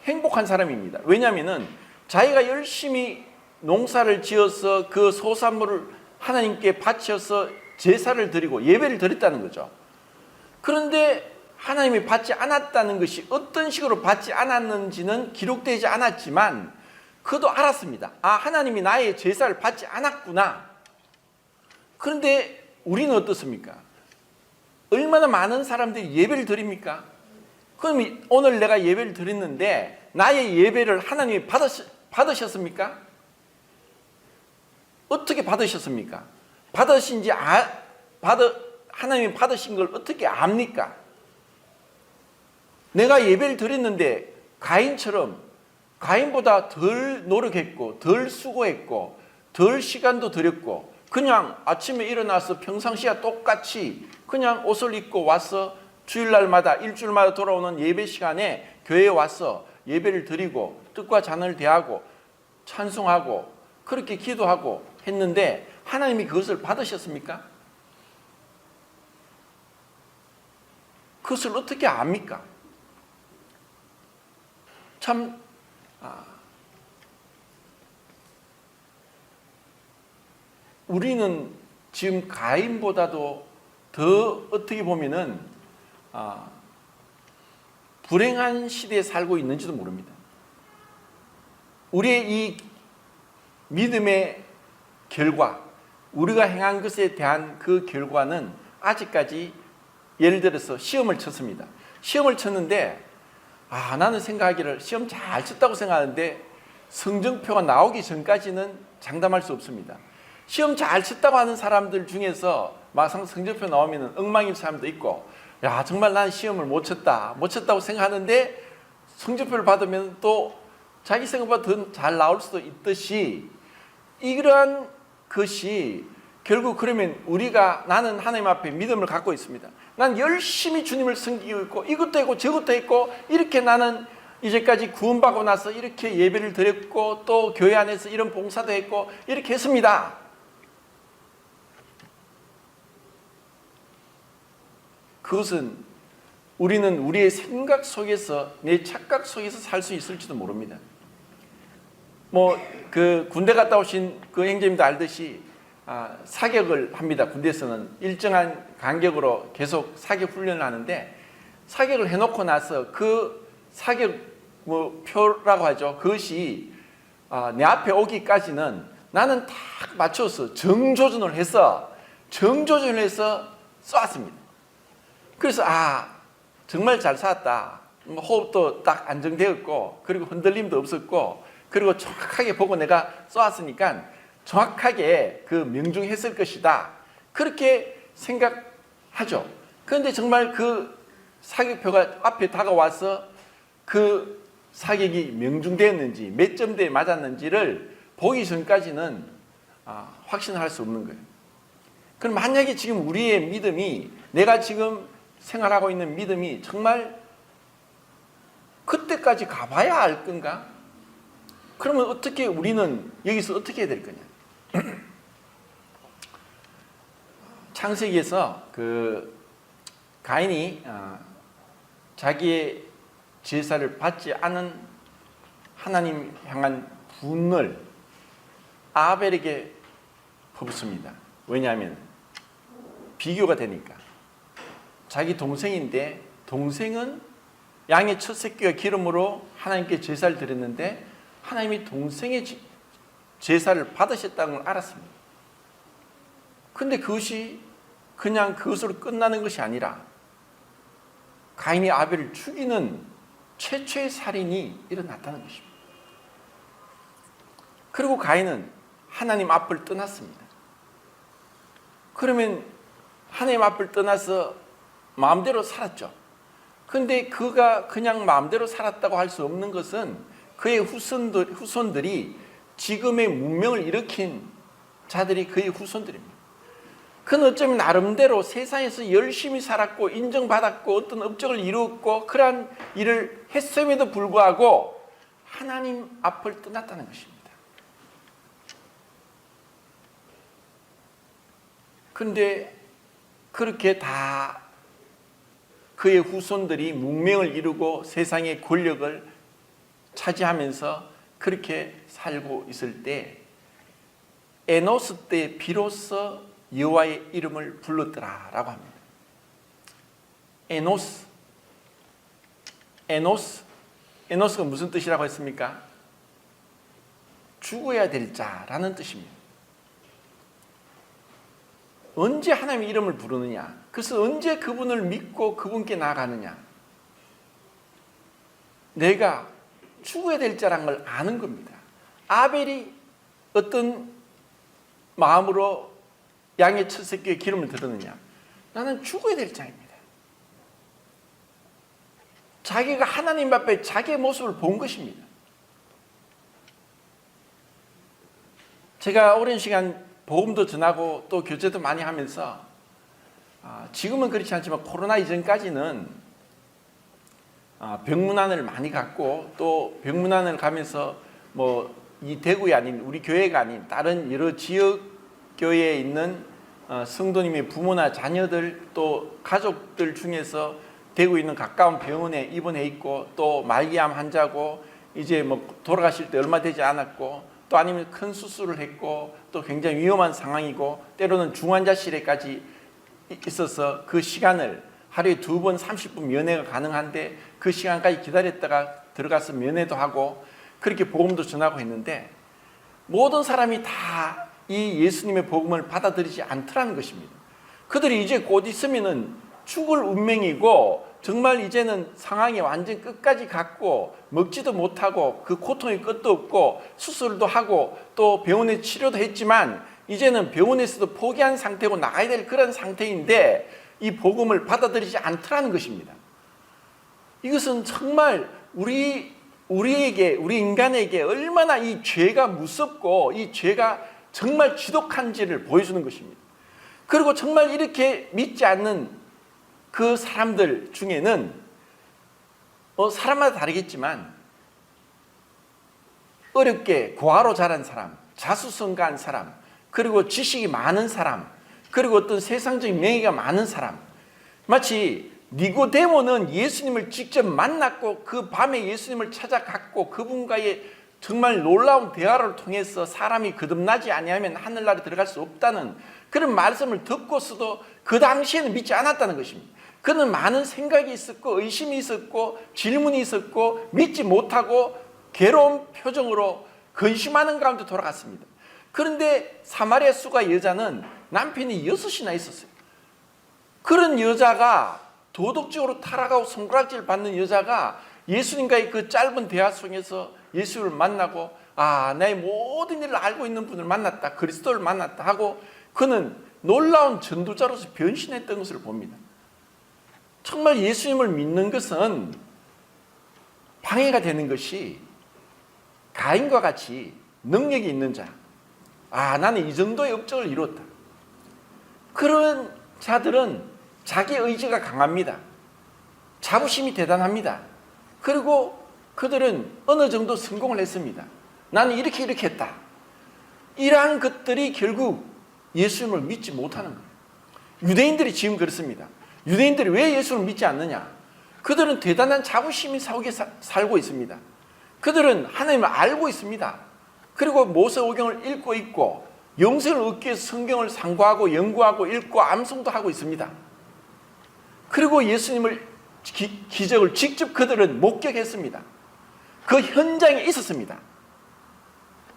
행복한 사람입니다. 왜냐하면 자기가 열심히 농사를 지어서 그 소산물을 하나님께 바쳐서 제사를 드리고 예배를 드렸다는 거죠. 그런데 하나님이 받지 않았다는 것이 어떤 식으로 받지 않았는지는 기록되지 않았지만 그도 알았습니다. 아, 하나님이 나의 제사를 받지 않았구나. 그런데 우리는 어떻습니까? 얼마나 많은 사람들이 예배를 드립니까? 그럼 오늘 내가 예배를 드렸는데 나의 예배를 하나님이 받으셨습니까? 어떻게 받으셨습니까? 하나님이 받으신 걸 어떻게 압니까? 내가 예배를 드렸는데 가인보다 덜 노력했고 덜 수고했고 덜 시간도 들였고 그냥 아침에 일어나서 평상시와 똑같이 그냥 옷을 입고 와서 주일날마다 일주일마다 돌아오는 예배 시간에 교회에 와서 예배를 드리고 뜻과 잔을 대하고 찬송하고 그렇게 기도하고 했는데 하나님이 그것을 받으셨습니까? 그것을 어떻게 압니까? 참 우리는 지금 가인보다도 더 어떻게 보면은 불행한 시대에 살고 있는지도 모릅니다. 우리의 이 믿음의 결과, 우리가 행한 것에 대한 그 결과는 아직까지 예를 들어서 시험을 쳤습니다. 시험을 쳤는데 나는 생각하기를 시험 잘 쳤다고 생각하는데 성적표가 나오기 전까지는 장담할 수 없습니다. 시험 잘 쳤다고 하는 사람들 중에서 막상 성적표 나오면 엉망인 사람도 있고 야 정말 난 시험을 못 쳤다고 생각하는데 성적표를 받으면 또 자기 생각보다 더 잘 나올 수도 있듯이 이러한 것이 결국 그러면 나는 하나님 앞에 믿음을 갖고 있습니다. 난 열심히 주님을 섬기고 있고 이것도 했고 저것도 했고 이렇게 나는 이제까지 구원받고 나서 이렇게 예배를 드렸고 또 교회 안에서 이런 봉사도 했고 이렇게 했습니다. 그것은 우리는 우리의 생각 속에서 내 착각 속에서 살 수 있을지도 모릅니다. 그 군대 갔다 오신 그 형제님도 알듯이 사격을 합니다. 군대에서는 일정한 간격으로 계속 사격 훈련을 하는데 사격을 해놓고 나서 그 사격 표라고 하죠. 그것이 내 앞에 오기까지는 나는 딱 맞춰서 정조준을 해서 쏘았습니다. 그래서 정말 잘 쐈다. 호흡도 딱 안정되었고 그리고 흔들림도 없었고 그리고 정확하게 보고 내가 쏘았으니까 정확하게 그 명중했을 것이다. 그렇게 생각하죠. 그런데 정말 그 사격표가 앞에 다가와서 그 사격이 명중되었는지 몇 점대에 맞았는지를 보기 전까지는 확신할 수 없는 거예요. 그럼 만약에 지금 우리의 믿음이 내가 지금 생활하고 있는 믿음이 정말 그때까지 가봐야 알 건가? 그러면 어떻게 우리는 여기서 어떻게 해야 될 거냐? 창세기에서 그 가인이 자기의 제사를 받지 않은 하나님 향한 분을 아벨에게 퍼붓습니다. 왜냐하면 비교가 되니까. 자기 동생인데 동생은 양의 첫 새끼와 기름으로 하나님께 제사를 드렸는데 하나님이 동생의 제사를 받으셨다는 걸 알았습니다. 그런데 그것이 그냥 그것으로 끝나는 것이 아니라 가인이 아벨을 죽이는 최초의 살인이 일어났다는 것입니다. 그리고 가인은 하나님 앞을 떠났습니다. 그러면 하나님 앞을 떠나서 마음대로 살았죠. 그런데 그가 그냥 마음대로 살았다고 할 수 없는 것은 그의 후손들이 지금의 문명을 일으킨 자들이 그의 후손들입니다. 그는 어쩌면 나름대로 세상에서 열심히 살았고 인정받았고 어떤 업적을 이루었고 그러한 일을 했음에도 불구하고 하나님 앞을 떠났다는 것입니다. 그런데 그렇게 다 그의 후손들이 문명을 이루고 세상의 권력을 차지하면서 그렇게 살고 있을 때 에노스 때 비로소 여호와의 이름을 불렀더라라고 합니다. 에노스. 에노스가 무슨 뜻이라고 했습니까? 죽어야 될 자라는 뜻입니다. 언제 하나님의 이름을 부르느냐? 그래서 언제 그분을 믿고 그분께 나아가느냐? 내가 죽어야 될 자란 걸 아는 겁니다. 아벨이 어떤 마음으로 양의 첫 새끼에 기름을 들었느냐? 나는 죽어야 될 자입니다. 자기가 하나님 앞에 자기의 모습을 본 것입니다. 제가 오랜 시간 복음도 전하고 또 교제도 많이 하면서 지금은 그렇지 않지만 코로나 이전까지는 병문안을 많이 갔고 또 병문안을 가면서 뭐 이 대구에 아닌 우리 교회가 아닌 다른 여러 지역 교회에 있는 성도님의 부모나 자녀들 또 가족들 중에서 대구에 있는 가까운 병원에 입원해 있고 또 말기암 환자고 이제 뭐 돌아가실 때 얼마 되지 않았고 또 아니면 큰 수술을 했고 또 굉장히 위험한 상황이고 때로는 중환자실에까지 있어서 그 시간을 하루에 2번 30분 면회가 가능한데 그 시간까지 기다렸다가 들어가서 면회도 하고 그렇게 복음도 전하고 했는데 모든 사람이 다 이 예수님의 복음을 받아들이지 않더라는 것입니다. 그들이 이제 곧 있으면은 죽을 운명이고 정말 이제는 상황이 완전 끝까지 갔고 먹지도 못하고 그 고통의 끝도 없고 수술도 하고 또 병원에 치료도 했지만 이제는 병원에서도 포기한 상태고 나가야 될 그런 상태인데 이 복음을 받아들이지 않더라는 것입니다. 이것은 정말 우리 인간에게 얼마나 이 죄가 무섭고 이 죄가 정말 지독한지를 보여주는 것입니다. 그리고 정말 이렇게 믿지 않는 그 사람들 중에는 사람마다 다르겠지만 어렵게 고아로 자란 사람, 자수성가한 사람, 그리고 지식이 많은 사람, 그리고 어떤 세상적인 명예가 많은 사람, 마치 니고데모는 예수님을 직접 만났고 그 밤에 예수님을 찾아갔고 그분과의 정말 놀라운 대화를 통해서 사람이 거듭나지 아니하면 하늘나라에 들어갈 수 없다는 그런 말씀을 듣고서도 그 당시에는 믿지 않았다는 것입니다. 그는 많은 생각이 있었고 의심이 있었고 질문이 있었고 믿지 못하고 괴로운 표정으로 근심하는 가운데 돌아갔습니다. 그런데 사마리아 수가 여자는 남편이 6이나 있었어요. 그런 여자가 도덕적으로 타락하고 손가락질 받는 여자가 예수님과의 그 짧은 대화 속에서 예수를 만나고 나의 모든 일을 알고 있는 분을 만났다, 그리스도를 만났다 하고 그는 놀라운 전도자로서 변신했던 것을 봅니다. 정말 예수님을 믿는 것은 방해가 되는 것이 가인과 같이 능력이 있는 자, 나는 이 정도의 업적을 이뤘다. 그런 자들은 자기 의지가 강합니다. 자부심이 대단합니다. 그리고 그들은 어느 정도 성공을 했습니다. 나는 이렇게 했다. 이러한 것들이 결국 예수님을 믿지 못하는 거예요. 유대인들이 지금 그렇습니다. 유대인들이 왜 예수를 믿지 않느냐? 그들은 대단한 자부심이 속에 살고 있습니다. 그들은 하나님을 알고 있습니다. 그리고 모세오경을 읽고 있고 영생을 얻기 위해서 성경을 상고하고 연구하고 읽고 암송도 하고 있습니다. 그리고 예수님을 기적을 직접 그들은 목격했습니다. 그 현장에 있었습니다.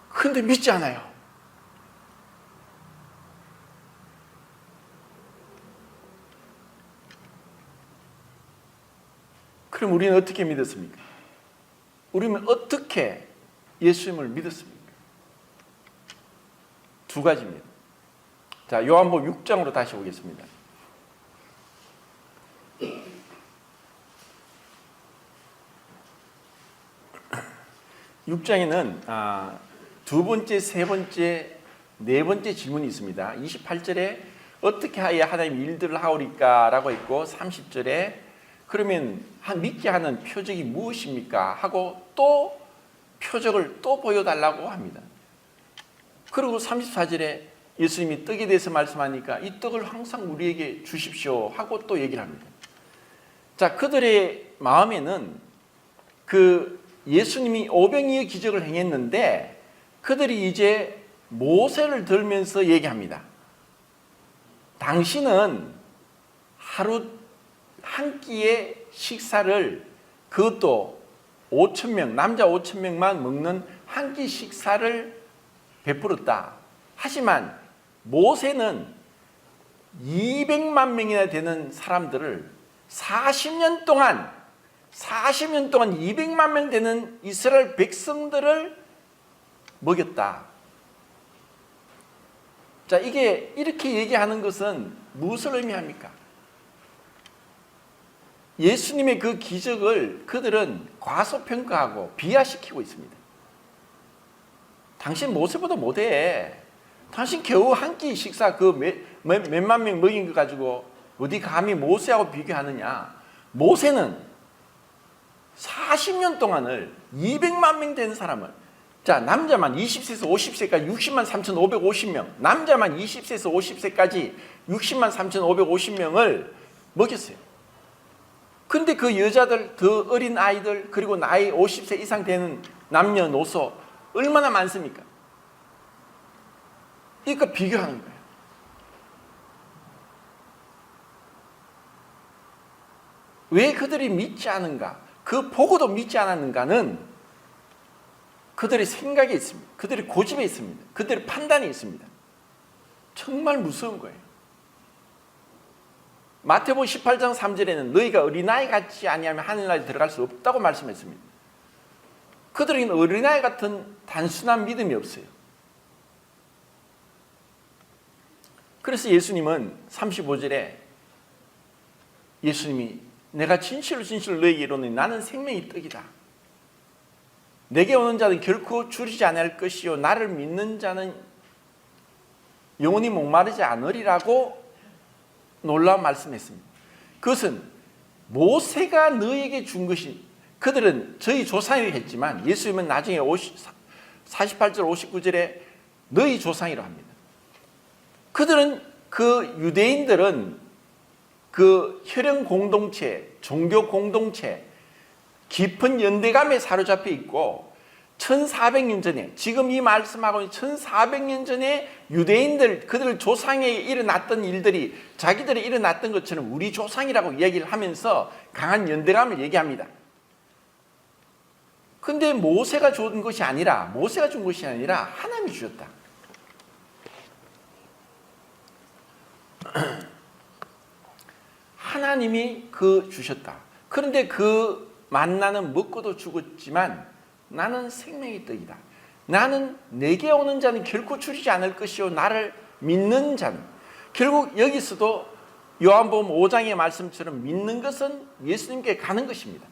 그런데 믿지 않아요. 그럼 우리는 어떻게 믿었습니까? 우리는 어떻게 예수님을 믿었습니까? 두 가지입니다. 자, 요한복음 6장으로 다시 오겠습니다. 6장에는 두 번째, 세 번째, 네 번째 질문이 있습니다. 28절에 어떻게 하여 하나님 일들을 하오리까 라고 있고 30절에 그러면 믿게 하는 표적이 무엇입니까? 하고 또 표적을 또 보여달라고 합니다. 그리고 34절에 예수님이 떡에 대해서 말씀하니까 이 떡을 항상 우리에게 주십시오 하고 또 얘기를 합니다. 자, 그들의 마음에는 예수님이 오병이어 기적을 행했는데 그들이 이제 모세를 들면서 얘기합니다. 당신은 하루 한 끼의 식사를, 그것도 5,000명, 남자 5,000명만 먹는 한 끼 식사를 베풀었다. 하지만 모세는 200만 명이나 되는 사람들을 40년 동안 200만 명 되는 이스라엘 백성들을 먹였다. 자, 이게 이렇게 얘기하는 것은 무엇을 의미합니까? 예수님의 그 기적을 그들은 과소평가하고 비하시키고 있습니다. 당신 모세보다 못해. 당신 겨우 한 끼 식사 그 몇만 명 먹인 거 가지고 어디 감히 모세하고 비교하느냐. 모세는 40년 동안을 200만 명 되는 사람을, 자, 남자만 20세에서 50세까지 60만 3,550명, 남자만 20세에서 50세까지 60만 3,550명을 먹였어요. 근데 그 여자들, 더 어린 아이들, 그리고 나이 50세 이상 되는 남녀노소 얼마나 많습니까? 그러니까 비교하는 거예요. 왜 그들이 믿지 않은가? 그 보고도 믿지 않았는가는 그들의 생각에 있습니다. 그들의 고집에 있습니다. 그들의 판단이 있습니다. 정말 무서운 거예요. 마태복음 18장 3절에는 너희가 어린아이 같지 아니하면 하늘나라에 들어갈 수 없다고 말씀했습니다. 그들에게는 어린아이 같은 단순한 믿음이 없어요. 그래서 예수님은 35절에 예수님이 내가 진실로 너에게 이르노니 나는 생명의 떡이다. 내게 오는 자는 결코 줄이지 않을 것이요 나를 믿는 자는 영원히 목마르지 않으리라고 놀라운 말씀했습니다. 그것은 모세가 너에게 준 것이, 그들은 저희 조상이라고 했지만 예수님은 나중에 48절 59절에 너희 조상이라고 합니다. 그들은, 그 유대인들은 그 혈연 공동체, 종교 공동체, 깊은 연대감에 사로잡혀 있고 1400년 전에, 지금 이 말씀하고 있는 1400년 전에 유대인들, 그들 조상에 일어났던 일들이 자기들이 일어났던 것처럼 우리 조상이라고 이야기를 하면서 강한 연대감을 얘기합니다. 근데 모세가 준 것이 아니라 하나님이 주셨다. 하나님이 그 주셨다. 그런데 그 만나는 먹고도 죽었지만 나는 생명의 떡이다. 나는 내게 오는 자는 결코 줄이지 않을 것이요 나를 믿는 자는, 결국 여기서도 요한복음 5장의 말씀처럼 믿는 것은 예수님께 가는 것입니다.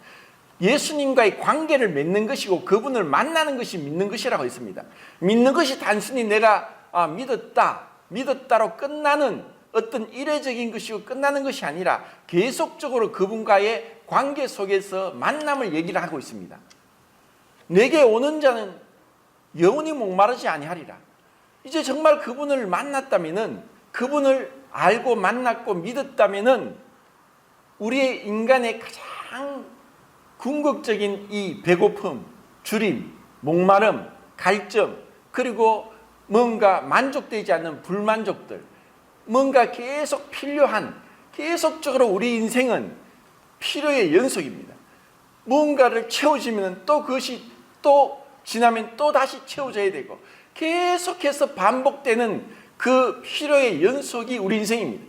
예수님과의 관계를 맺는 것이고 그분을 만나는 것이 믿는 것이라고 했습니다. 믿는 것이 단순히 내가 믿었다로 끝나는 어떤 이례적인 것이고 끝나는 것이 아니라 계속적으로 그분과의 관계 속에서 만남을 얘기를 하고 있습니다. 내게 오는 자는 영원히 목마르지 아니하리라. 이제 정말 그분을 만났다면은, 그분을 알고 만났고 믿었다면은 우리의 인간의 가장 궁극적인 이 배고픔, 주림, 목마름, 갈증, 그리고 뭔가 만족되지 않는 불만족들, 뭔가 계속 필요한, 계속적으로 우리 인생은 필요의 연속입니다. 뭔가를 채워지면 또 그것이 또 지나면 또 다시 채워져야 되고 계속해서 반복되는 그 필요의 연속이 우리 인생입니다.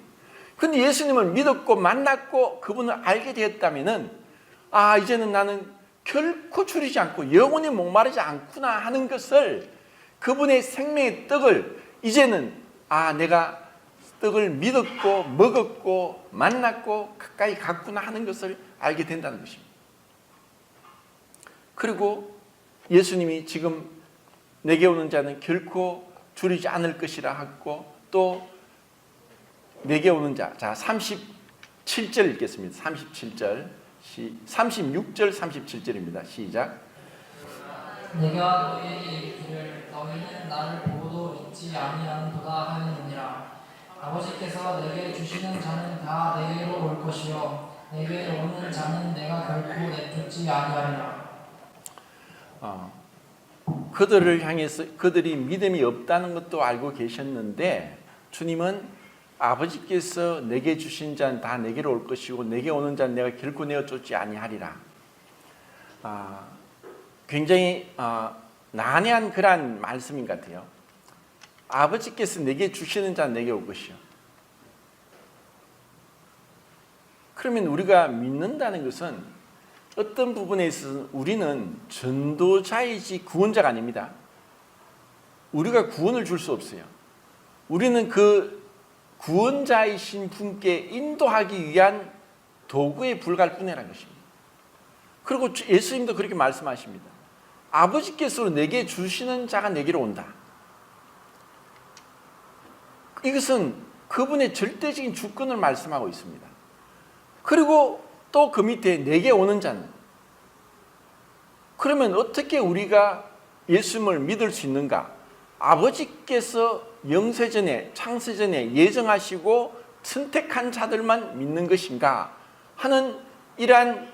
그런데 예수님을 믿었고 만났고 그분을 알게 되었다면은, 이제는 나는 결코 줄이지 않고 영원히 목마르지 않구나 하는 것을, 그분의 생명의 떡을 이제는 내가 떡을 믿었고 먹었고 만났고 가까이 갔구나 하는 것을 알게 된다는 것입니다. 그리고 예수님이 지금 내게 오는 자는 결코 줄이지 않을 것이라 하고, 또 내게 오는 자, 37절 읽겠습니다. 37절, 36절 37절입니다. 시작. 내가 너희에게 이르기를 너희는 나를 보고도 믿지 아니하는도다 하느니라. 아버지께서 내게 주시는 자는 다 내게로 올 것이요 내게 오는 자는 내가 결코 내쫓지 아니하리라. 그들을 향해서 그들이 믿음이 없다는 것도 알고 계셨는데 주님은 아버지께서 내게 주신 자는 다 내게로 올 것이고 내게 오는 자는 내가 결코 내어 쫓지 아니하리라. 굉장히 난해한 그러한 말씀인 것 같아요. 아버지께서 내게 주시는 자는 내게 올 것이요. 그러면 우리가 믿는다는 것은 어떤 부분에 있어서 우리는 전도자이지 구원자가 아닙니다. 우리가 구원을 줄 수 없어요. 우리는 그 구원자이신 분께 인도하기 위한 도구에 불과할 뿐이라는 것입니다. 그리고 예수님도 그렇게 말씀하십니다. 아버지께서 내게 주시는 자가 내게로 온다. 이것은 그분의 절대적인 주권을 말씀하고 있습니다. 그리고 또 그 밑에 내게 오는 자는, 그러면 어떻게 우리가 예수님을 믿을 수 있는가? 아버지께서 영세전에 창세전에 예정하시고 선택한 자들만 믿는 것인가 하는 이러한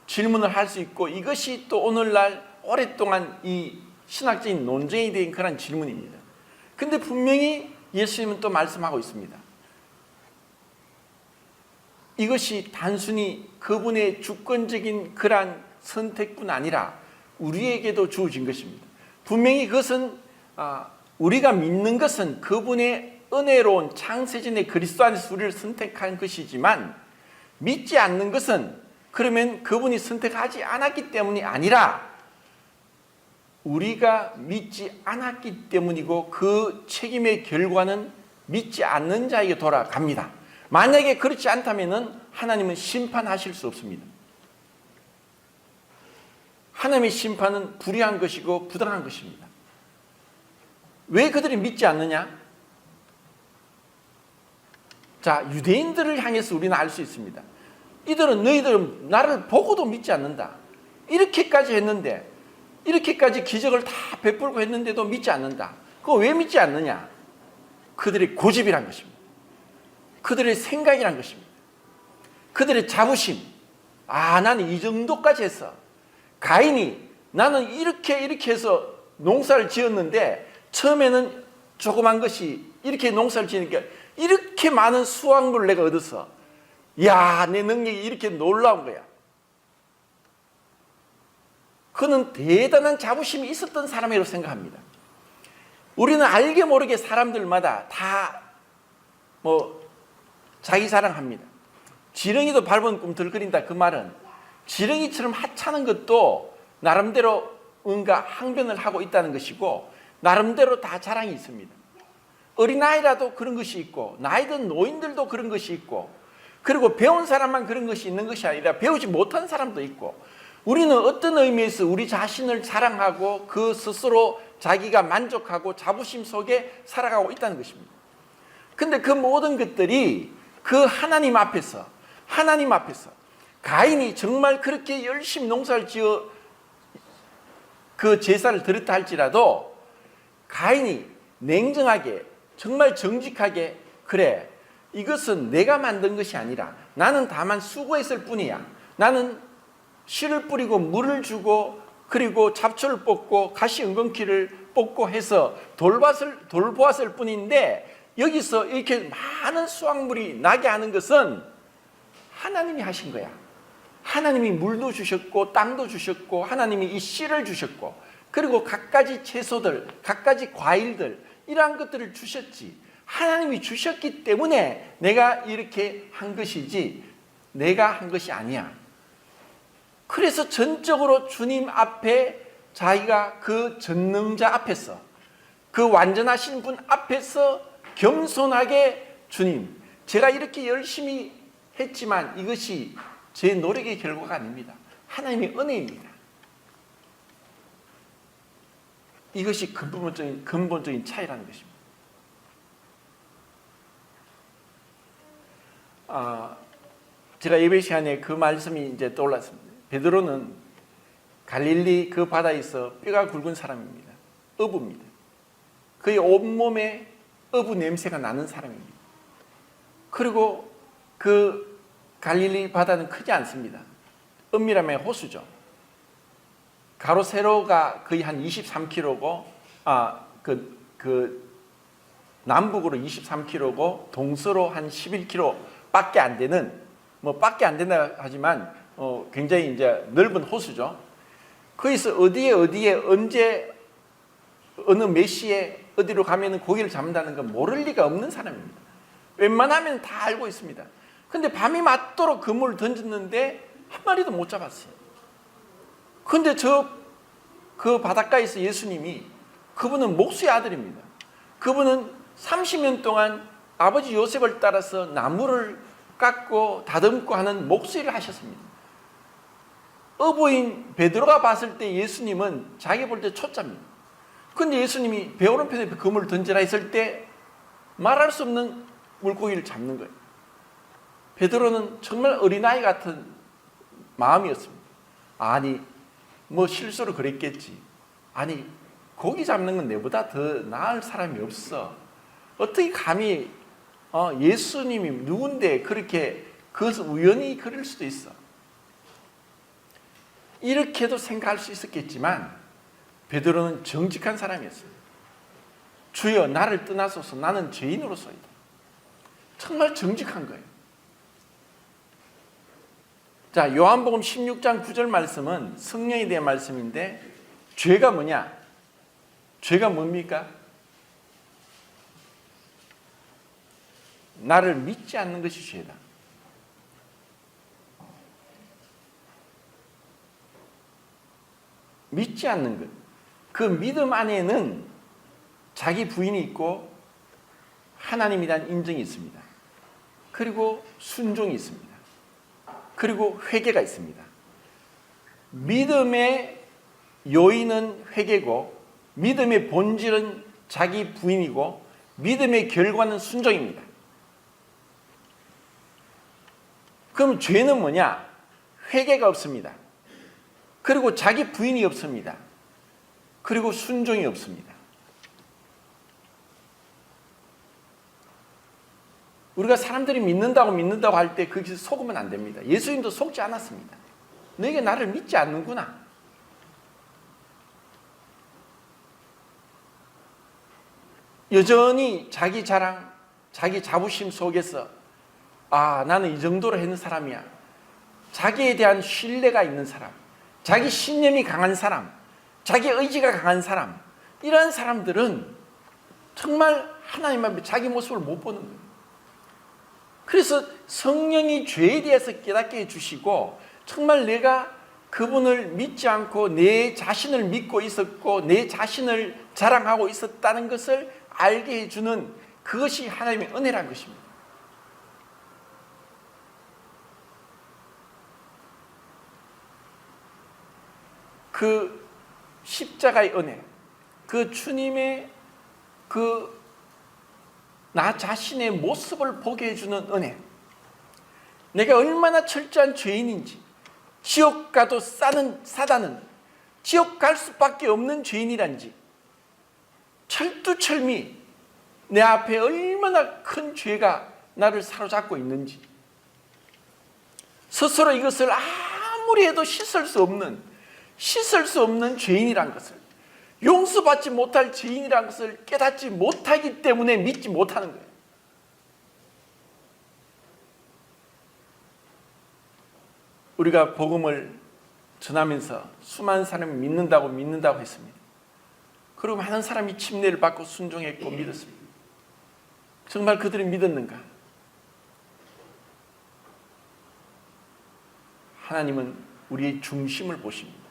질문을 할 수 있고, 이것이 또 오늘날 오랫동안 이 신학적인 논쟁이 된 그런 질문입니다. 근데 분명히 예수님은 또 말씀하고 있습니다. 이것이 단순히 그분의 주권적인 그러한 선택뿐 아니라 우리에게도 주어진 것입니다. 분명히 그것은 우리가 믿는 것은 그분의 은혜로운 창세전의 그리스도 안에서 우리를 선택한 것이지만, 믿지 않는 것은 그러면 그분이 선택하지 않았기 때문이 아니라 우리가 믿지 않았기 때문이고, 그 책임의 결과는 믿지 않는 자에게 돌아갑니다. 만약에 그렇지 않다면 하나님은 심판하실 수 없습니다. 하나님의 심판은 불의한 것이고 부당한 것입니다. 왜 그들이 믿지 않느냐? 자, 유대인들을 향해서 우리는 알 수 있습니다. 이들은 너희들은 나를 보고도 믿지 않는다. 이렇게까지 했는데, 이렇게까지 기적을 다 베풀고 했는데도 믿지 않는다. 그거 왜 믿지 않느냐? 그들의 고집이란 것입니다. 그들의 생각이란 것입니다. 그들의 자부심. 나는 이 정도까지 했어. 가인이 나는 이렇게 해서 농사를 지었는데, 처음에는 조그만 것이 이렇게 농사를 지으니까 이렇게 많은 수확물을 내가 얻었어. 야, 내 능력이 이렇게 놀라운 거야. 그는 대단한 자부심이 있었던 사람이라고 생각합니다. 우리는 알게 모르게 사람들마다 다 자기 자랑합니다. 지렁이도 밟은 꿈틀거린다. 그 말은 지렁이처럼 하찮은 것도 나름대로 뭔가 항변을 하고 있다는 것이고, 나름대로 다 자랑이 있습니다. 어린아이라도 그런 것이 있고, 나이든 노인들도 그런 것이 있고, 그리고 배운 사람만 그런 것이 있는 것이 아니라 배우지 못한 사람도 있고, 우리는 어떤 의미에서 우리 자신을 자랑하고 그 스스로 자기가 만족하고 자부심 속에 살아가고 있다는 것입니다. 근데 그 모든 것들이 그 하나님 앞에서 가인이 정말 그렇게 열심히 농사를 지어 그 제사를 드렸다 할지라도, 가인이 냉정하게 정말 정직하게, 그래, 이것은 내가 만든 것이 아니라 나는 다만 수고했을 뿐이야. 나는 씨를 뿌리고 물을 주고, 그리고 잡초를 뽑고 가시 엉겅퀴를 뽑고 해서 돌보았을 뿐인데, 여기서 이렇게 많은 수확물이 나게 하는 것은 하나님이 하신 거야. 하나님이 물도 주셨고 땅도 주셨고, 하나님이 이 씨를 주셨고, 그리고 갖가지 채소들, 갖가지 과일들, 이러한 것들을 주셨지. 하나님이 주셨기 때문에 내가 이렇게 한 것이지 내가 한 것이 아니야. 그래서 전적으로 주님 앞에, 자기가 그 전능자 앞에서, 그 완전하신 분 앞에서 겸손하게, 주님, 제가 이렇게 열심히 했지만 이것이 제 노력의 결과가 아닙니다. 하나님의 은혜입니다. 이것이 근본적인 차이라는 것입니다. 제가 예배 시간에 그 말씀이 이제 떠올랐습니다. 베드로는 갈릴리 그 바다에서 뼈가 굵은 사람입니다. 어부입니다. 그의 온몸에 어부 냄새가 나는 사람입니다. 그리고 그 갈릴리 바다는 크지 않습니다. 은밀함의 호수죠. 가로 세로가 거의 한 23km고, 남북으로 23km고 동서로 한 11km밖에 안 되는, 뭐 밖에 안 된다 하지만 굉장히 이제 넓은 호수죠. 거기서 어디에 언제 어느 몇 시에 어디로 가면은 고기를 잡는다는 건 모를 리가 없는 사람입니다. 웬만하면 다 알고 있습니다. 근데 밤이 맞도록 그물을 던졌는데 한 마리도 못 잡았어요. 근데 그 바닷가에서 예수님이, 그분은 목수의 아들입니다. 그분은 30년 동안 아버지 요셉을 따라서 나무를 깎고 다듬고 하는 목수 일을 하셨습니다. 어부인 베드로가 봤을 때 예수님은 자기 볼 때 초짜입니다. 근데 예수님이 배 오른편에 그물을 던지라 했을 때 말할 수 없는 물고기를 잡는 거예요. 베드로는 정말 어린아이 같은 마음이었습니다. 아니, 뭐 실수로 그랬겠지. 아니, 고기 잡는 건 내보다 더 나을 사람이 없어. 어떻게 감히 예수님이 누군데 그렇게 그것을 우연히 그릴 수도 있어. 이렇게도 생각할 수 있었겠지만 베드로는 정직한 사람이었어요. 주여, 나를 떠나소서, 나는 죄인으로서이다. 정말 정직한 거예요. 자, 요한복음 16장 9절 말씀은 성령에 대한 말씀인데, 죄가 뭐냐? 죄가 뭡니까? 나를 믿지 않는 것이 죄다. 믿지 않는 것. 그 믿음 안에는 자기 부인이 있고 하나님에 대한 인정이 있습니다. 그리고 순종이 있습니다. 그리고 회개가 있습니다. 믿음의 요인은 회개고, 믿음의 본질은 자기 부인이고, 믿음의 결과는 순종입니다. 그럼 죄는 뭐냐? 회개가 없습니다. 그리고 자기 부인이 없습니다. 그리고 순종이 없습니다. 우리가 사람들이 믿는다고 할 때 거기서 속으면 안 됩니다. 예수님도 속지 않았습니다. 너희가 나를 믿지 않는구나. 여전히 자기 자랑, 자기 자부심 속에서 나는 이 정도로 했는 사람이야. 자기에 대한 신뢰가 있는 사람, 자기 신념이 강한 사람, 자기 의지가 강한 사람, 이러한 사람들은 정말 하나님 앞에 자기 모습을 못 보는 거예요. 그래서 성령이 죄에 대해서 깨닫게 해주시고, 정말 내가 그분을 믿지 않고 내 자신을 믿고 있었고 내 자신을 자랑하고 있었다는 것을 알게 해주는, 그것이 하나님의 은혜란 것입니다. 그 십자가의 은혜, 그 주님의 나 자신의 모습을 보게 해주는 은혜, 내가 얼마나 철저한 죄인인지, 지옥 가도 싸는 사단은 지옥 갈 수밖에 없는 죄인이란지, 철두철미 내 앞에 얼마나 큰 죄가 나를 사로잡고 있는지, 스스로 이것을 아무리 해도 씻을 수 없는 죄인이란 것을, 용서받지 못할 죄인이란 것을 깨닫지 못하기 때문에 믿지 못하는 거예요. 우리가 복음을 전하면서 수많은 사람이 믿는다고 했습니다. 그리고 많은 사람이 침례를 받고 순종했고 믿었습니다. 정말 그들이 믿었는가? 하나님은 우리의 중심을 보십니다.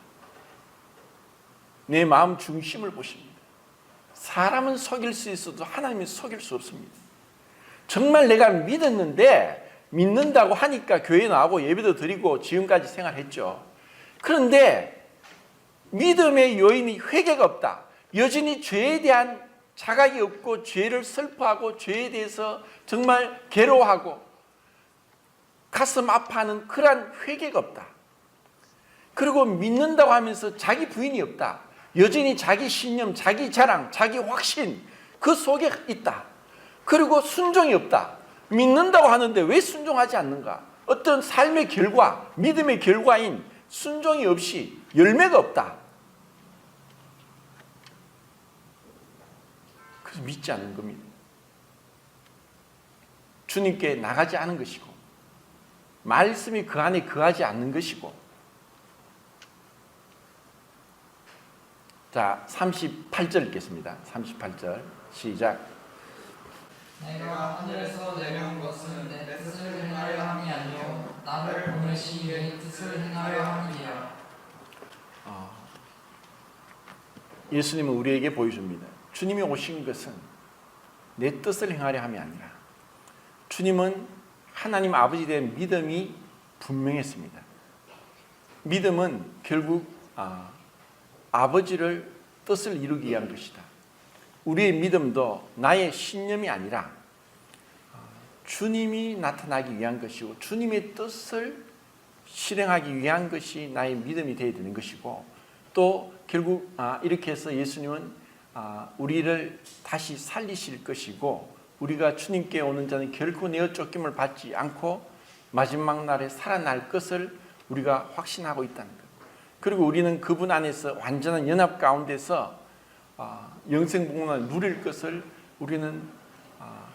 내 마음 중심을 보십니다. 사람은 속일 수 있어도 하나님은 속일 수 없습니다. 정말 내가 믿는다고 하니까 교회 나오고 예배도 드리고 지금까지 생활했죠. 그런데 믿음의 요인이 회개가 없다. 여전히 죄에 대한 자각이 없고 죄를 슬퍼하고 죄에 대해서 정말 괴로워하고 가슴 아파하는 그러한 회개가 없다. 그리고 믿는다고 하면서 자기 부인이 없다. 여전히 자기 신념, 자기 자랑, 자기 확신, 그 속에 있다. 그리고 순종이 없다. 믿는다고 하는데 왜 순종하지 않는가? 어떤 삶의 결과, 믿음의 결과인 순종이 없이 열매가 없다. 그래서 믿지 않는 겁니다. 주님께 나가지 않은 것이고 말씀이 그 안에 거하지 않는 것이고. 자, 38절 읽겠습니다. 38절 시작. 내가 하늘에서 내려온 것은 내 뜻을 행하려 함이 아니요 나를 보내신 내 뜻을 행하려 함이니라. 예수님은 우리에게 보여줍니다. 주님이 오신 것은 내 뜻을 행하려 함이 아니라, 주님은 하나님 아버지에 대한 믿음이 분명했습니다. 믿음은 결국 아버지를 뜻을 이루기 위한 것이다. 우리의 믿음도 나의 신념이 아니라 주님이 나타나기 위한 것이고 주님의 뜻을 실행하기 위한 것이 나의 믿음이 되어야 되는 것이고, 또 결국 이렇게 해서 예수님은 우리를 다시 살리실 것이고, 우리가 주님께 오는 자는 결코 내어 쫓김을 받지 않고 마지막 날에 살아날 것을 우리가 확신하고 있다는 것. 그리고 우리는 그분 안에서 완전한 연합 가운데서 영생복락을 누릴 것을 우리는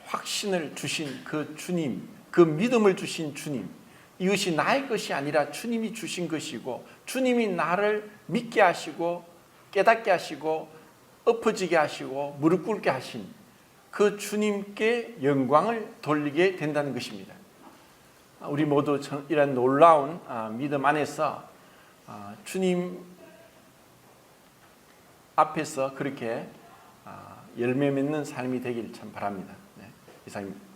확신을 주신 그 주님, 그 믿음을 주신 주님, 이것이 나의 것이 아니라 주님이 주신 것이고, 주님이 나를 믿게 하시고 깨닫게 하시고 엎어지게 하시고 무릎 꿇게 하신 그 주님께 영광을 돌리게 된다는 것입니다. 우리 모두 이런 놀라운 믿음 안에서 주님 앞에서 그렇게 열매 맺는 삶이 되길 참 바랍니다. 네, 이상입니다.